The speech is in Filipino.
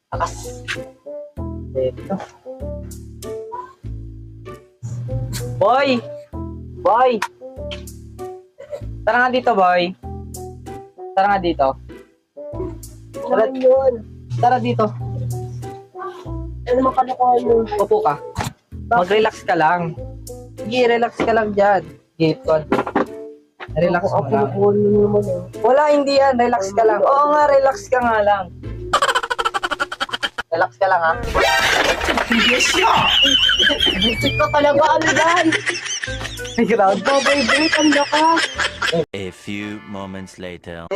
Takas. Ito. Boy! Boy! Tara nga dito, boy. Tara nga dito. Tara, yun. tara dito. Ano naman kalokohan mo? Upo ka. Mag-relax ka lang. Sige, relax ka lang dyan. Gate call. Relax ka lang. Ako naman eh. Wala, hindi yan. Relax ka lang. Oo nga, relax ka nga lang. Relax ka lang, ha? Bisip ka talaga, ano yan? Ay, grabe. Babay-bay, tanda ka. A few moments later.